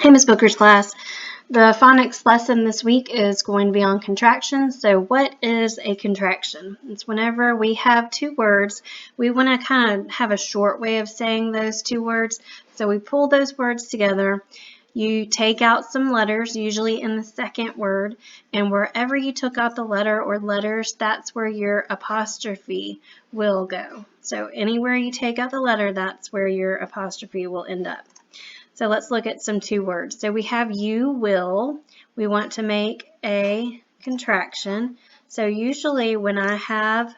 Hey, Miss Booker's class. The phonics lesson this week is going to be on contractions. So what is a contraction? It's whenever we have two words, we want to kind of have a short way of saying those two words. So we pull those words together. You take out some letters, usually in the second word, and wherever you took out the letter or letters, that's where your apostrophe will go. So anywhere you take out the letter, that's where your apostrophe will end up. So let's look at some two words. So we have you will. We want to make a contraction. So usually when I have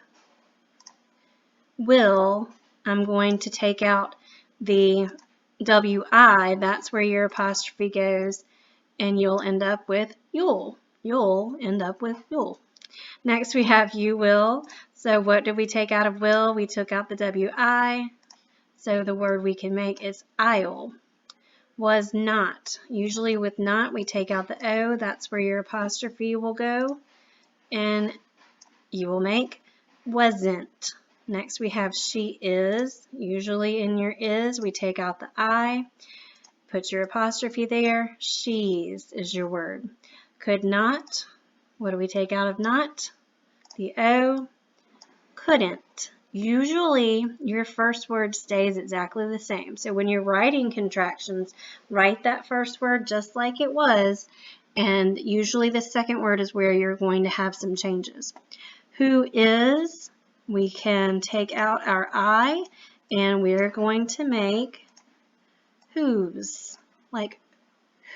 will, I'm going to take out the wi. That's where your apostrophe goes, and you'll end up with you'll. You'll end up with you'll. Next we have you will. So what did we take out of will? We took out the wi. So the word we can make is I'll. Was not. Usually with not, we take out the O. That's where your apostrophe will go. And you will make wasn't. Next we have she is. Usually in your is, we take out the I. Put your apostrophe there. She's is your word. Could not. What do we take out of not? The O. Couldn't. Usually, your first word stays exactly the same. So when you're writing contractions, write that first word just like it was, and usually the second word is where you're going to have some changes. Who is, we can take out our I, and we're going to make whose, like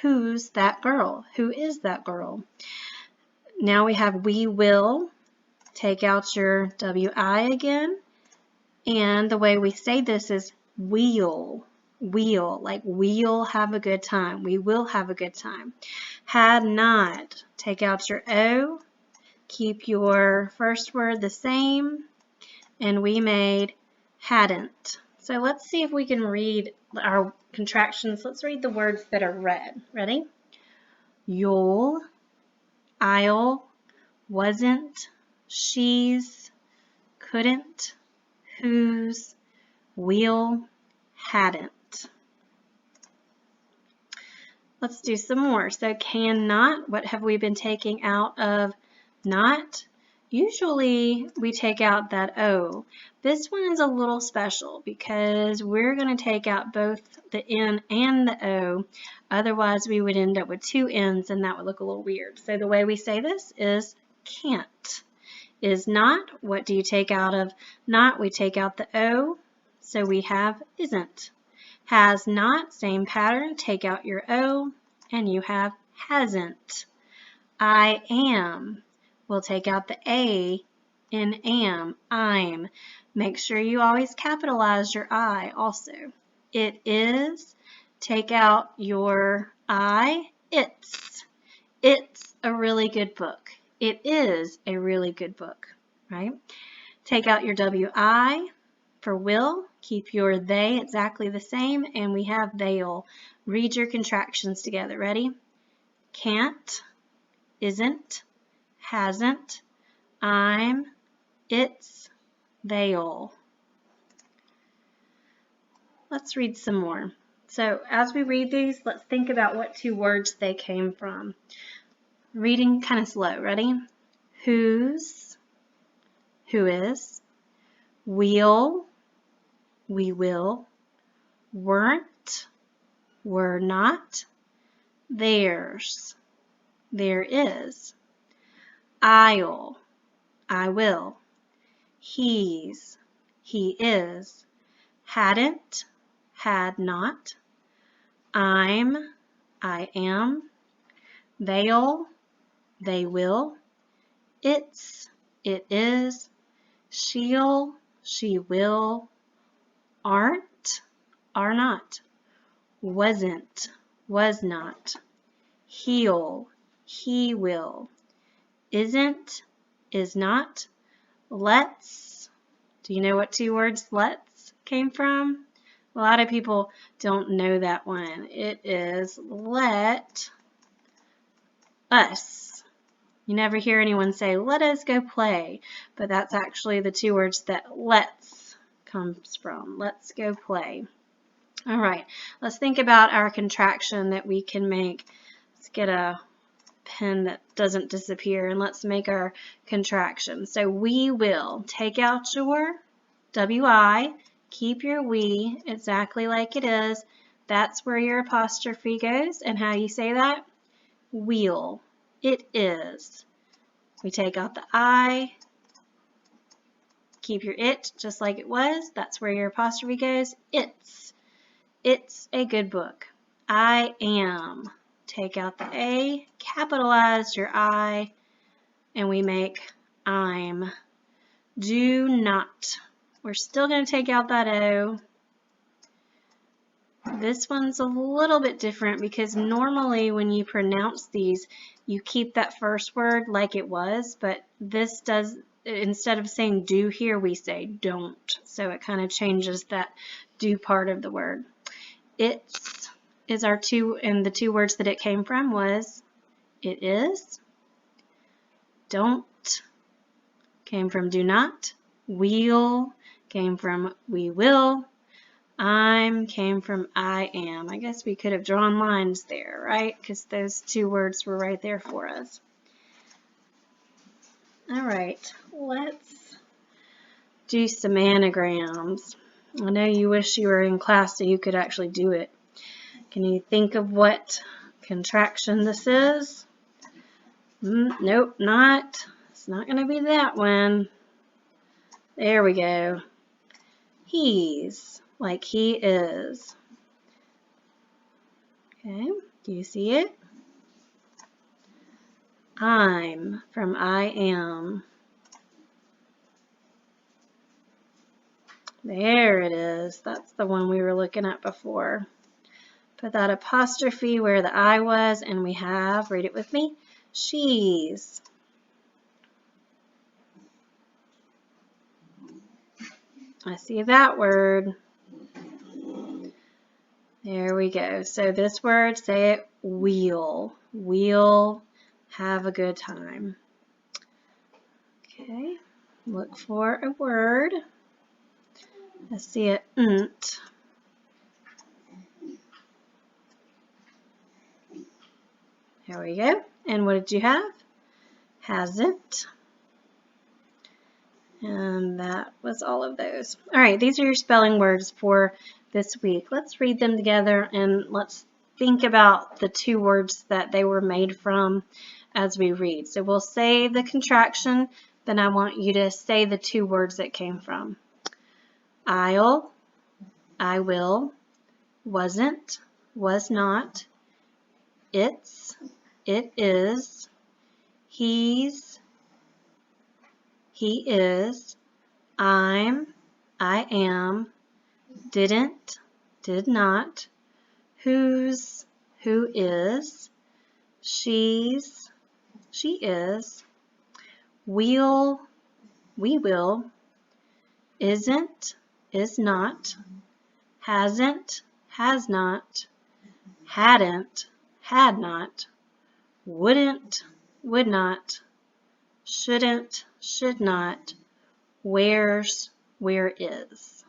who's that girl? Who is that girl? Now we have we will. Take out your wi again. And the way we say this is we'll, like we'll have a good time. We will have a good time. Had not, take out your O, keep your first word the same, and we made hadn't. So let's see if we can read our contractions. Let's read the words that are red. Ready? You'll, I'll, wasn't, she's, couldn't, whose, will, hadn't. Let's do some more. So cannot, what have we been taking out of not? Usually we take out that O. This one is a little special because we're going to take out both the N and the O. Otherwise we would end up with two N's and that would look a little weird. So the way we say this is can't. Is not, what do you take out of not? We take out the O, so we have isn't. Has not, same pattern, take out your O, and you have hasn't. I am, we'll take out the A in am, I'm. Make sure you always capitalize your I also. It is, take out your I, it's. It's a really good book. It is a really good book, right? Take out your wi for will. Keep your they exactly the same, and we have they'll. Read your contractions together. Ready? Can't, isn't, hasn't, I'm, it's, they'll. Let's read some more. So as we read these, let's think about what two words they came from. Reading kind of slow. Ready? Whose, who is, will, we will, weren't, were not, theirs, there is, I'll, I will, he's, he is, hadn't, had not, I'm, I am, they'll, they will, it's, it is, she'll, she will, aren't, are not, wasn't, was not, he'll, he will, isn't, is not, let's. Do you know what two words let's came from? A lot of people don't know that one. It is let us. You never hear anyone say, let us go play, but that's actually the two words that let's comes from. Let's go play. All right, let's think about our contraction that we can make. Let's get a pen that doesn't disappear and let's make our contraction. So we will take out your WI, keep your we exactly like it is. That's where your apostrophe goes. And how you say that? Wheel. It is. We take out the I, keep your it just like it was. That's where your apostrophe goes. It's. It's a good book. I am. Take out the A, capitalize your I, and we make I'm. Do not. We're still going to take out that O. This one's a little bit different because normally when you pronounce these, you keep that first word like it was, but this does, instead of saying do here, we say don't. So it kind of changes that do part of the word. It's is our two, and the two words that it came from was it is. Don't came from do not. Wheel came from we will. I'm came from I am. I guess we could have drawn lines there, right? Because those two words were right there for us. All right, let's do some anagrams. I know you wish you were in class so you could actually do it. Can you think of what contraction this is? Nope, not. It's not going to be that one. There we go. He's, like he is. Okay, do you see it? I'm, from I am. There it is. That's the one we were looking at before. Put that apostrophe where the I was, and we have, read it with me, she's. I see that word. There we go. So this word, say it, we'll. We'll have a good time. Okay, look for a word. I see it, nt. There we go. And what did you have? Hasn't. And that was all of those. All right, these are your spelling words for this week. Let's read them together and let's think about the two words that they were made from as we read. So we'll say the contraction, then I want you to say the two words that came from. I'll, I will, wasn't, was not, it's, it is, he's, he is, I'm, I am, didn't, did not, whose, who is, she's, she is, we'll, we will, isn't, is not, hasn't, has not, hadn't, had not, wouldn't, would not, shouldn't, should not, where's, where is.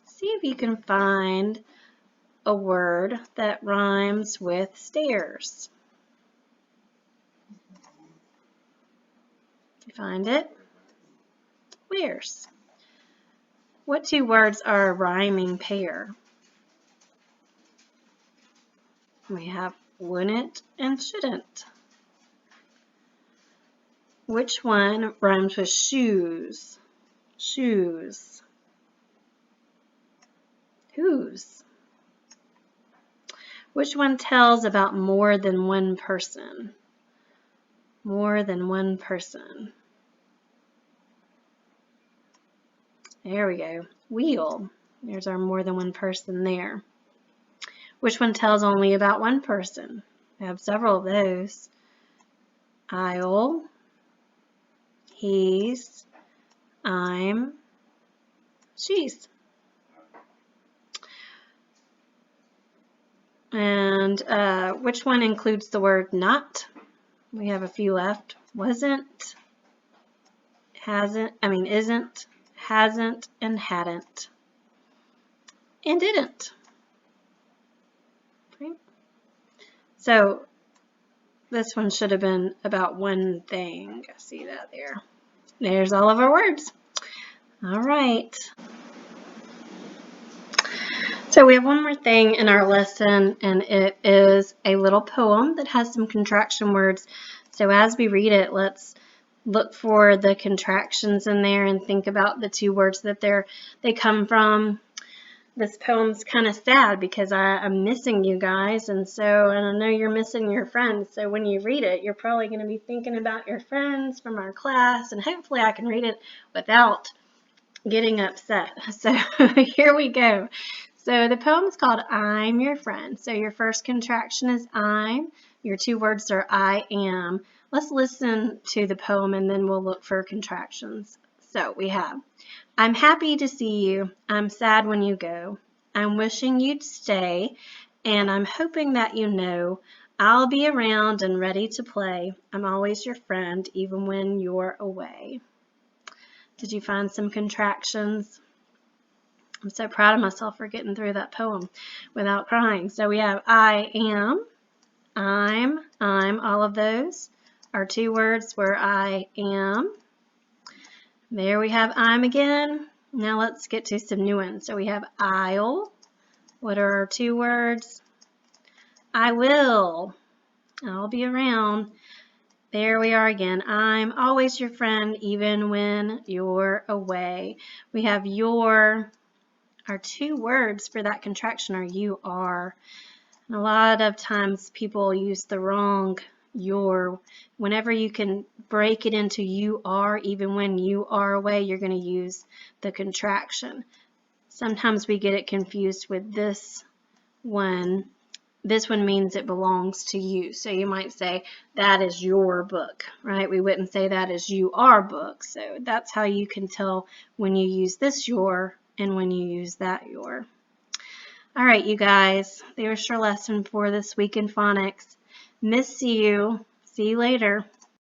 See if you can find a word that rhymes with stairs. Did you find it? Where's? What two words are a rhyming pair? We have wouldn't and shouldn't. Which one rhymes with shoes? Shoes. Whose? Which one tells about more than one person? More than one person. There we go. Wheel. There's our more than one person there. Which one tells only about one person? We have several of those. I'll, he's, I'm, she's. And which one includes the word not? We have a few left. Wasn't, hasn't, isn't, hasn't, and hadn't. and didn't. Okay. So this one should have been about one thing. See that there? There's all of our words. All right. So we have one more thing in our lesson, and it is a little poem that has some contraction words. So as we read it, let's look for the contractions in there and think about the two words that they come from. This poem's kind of sad because I'm missing you guys, and I know you're missing your friends. So when you read it, you're probably going to be thinking about your friends from our class, and hopefully I can read it without getting upset. So here we go. So the poem is called I'm Your Friend. So your first contraction is I'm. Your two words are I am. Let's listen to the poem and then we'll look for contractions. So we have, I'm happy to see you. I'm sad when you go. I'm wishing you'd stay, and I'm hoping that you know I'll be around and ready to play. I'm always your friend, even when you're away. Did you find some contractions? I'm so proud of myself for getting through that poem without crying. So we have I am, I'm, all of those. Our two words were I am. There we have I'm again. Now let's get to some new ones. So we have I'll. What are our two words? I will. I'll be around. There we are again. I'm always your friend, even when you're away. We have your. Our two words for that contraction are you are. And a lot of times people use the wrong your. Whenever you can break it into you are, even when you are away, you're going to use the contraction. Sometimes we get it confused with this one. This one means it belongs to you. So you might say, that is your book, right? We wouldn't say that is you are book. So that's how you can tell when you use this your and when you use that your. All right, you guys, there's your lesson for this week in phonics. Miss you. See you later.